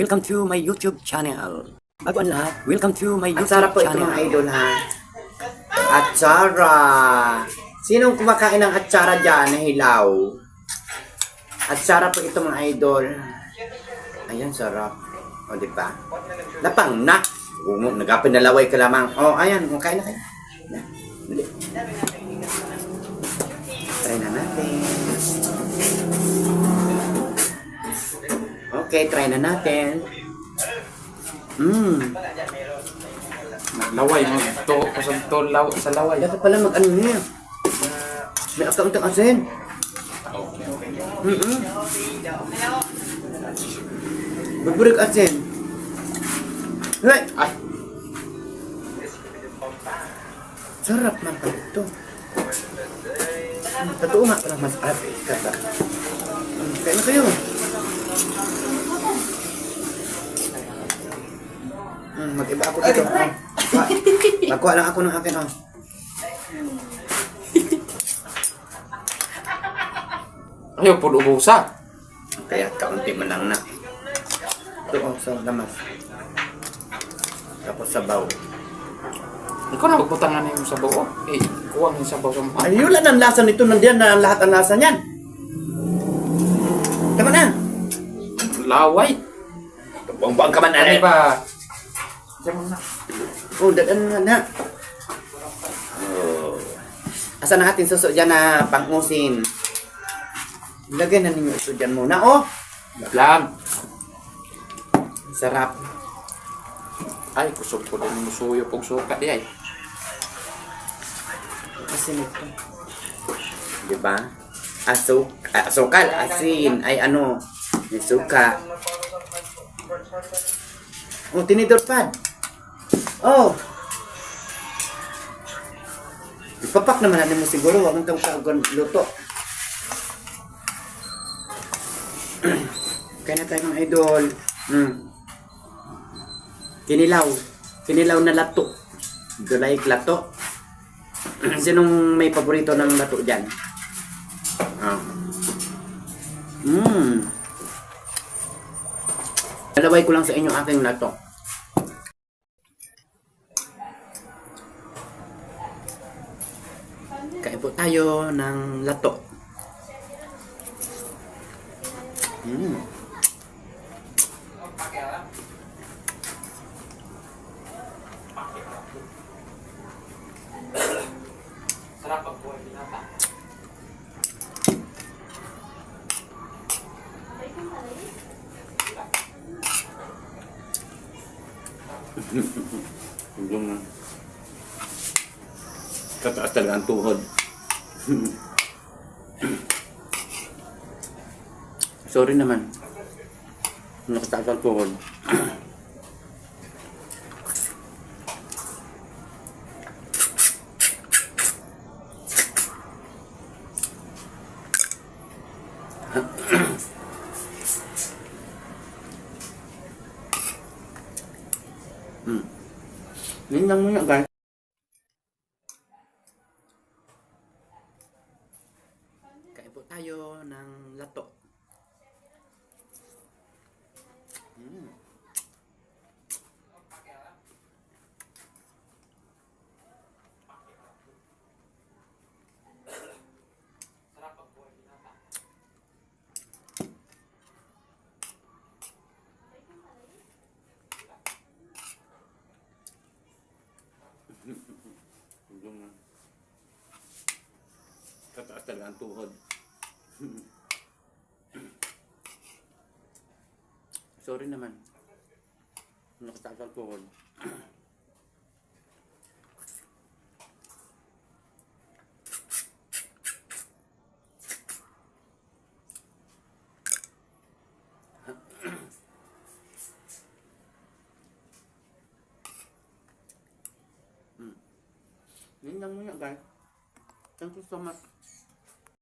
Welcome to my YouTube channel. Bago ang lahat, welcome to my YouTube Atsara po ito channel. mga idol ha. Atsara. Sinong kumakain ng atsara dyan na hilaw? Atsara po ito mga idol. Ayan, sarap. O, diba? Lapang na. Nagapin na laway ka lamang. O, ayan. Kain na kayo. Dali. Try na natin. Okay, try na natin. Laway mo to sa laway. Dapat pala mag-ano niya. May account ang asin. Magburik asin. Right. Ay, Sarap man pala ito. Totoo nga pala mas arap kata. Kaya na kayo. Mag-iba ako dito. Magkuha lang ako ng akin. ayaw po ubusa. Kaya kaunti man lang na. Ito sa lamas. Tapos sabaw. Ikaw na magbutangan na yung sabaw. Oh. Eh, kuha yung sabaw sa mga. Ay, yun lang ang lasa nito. Nandiyan na lahat ang lasa niyan. Tama na. Laway. Buang-buang ka man Ano na. ba? Diyan mo na. Oh, dadaan na na. Oh. Asa na ating suso dyan na pang-usin. Lagyan na ninyo ito dyan muna. Oh, Lag. sarap. Ay, kusog ko din yung suyo pong suka di ay. Asin ito. Diba? Asukal, asin, ay ano, may suka. Oh, tinidor pad. Oh. Ipapak naman natin mo siguro. Huwag mong tawag luto. Kaya na tayo mga idol. Kinilaw. Kinilaw na lato. Gulay lato. Sinong may paborito ng lato dyan? Nalaway ko lang sa inyo aking lato. Kain po tayo ng lato. Sarap ang buhay binata. Yung tataas talaga ang tuhod. Sorry naman. Nakataas ang tuhod. Yun lang muna guys. Kain po tayo ng lato. Sarap ang buhay binata. Yung tataas talaga ang tuhod. Sorry naman. Nakataas ang tuhod. Yun lang muna guys. Thank you so much.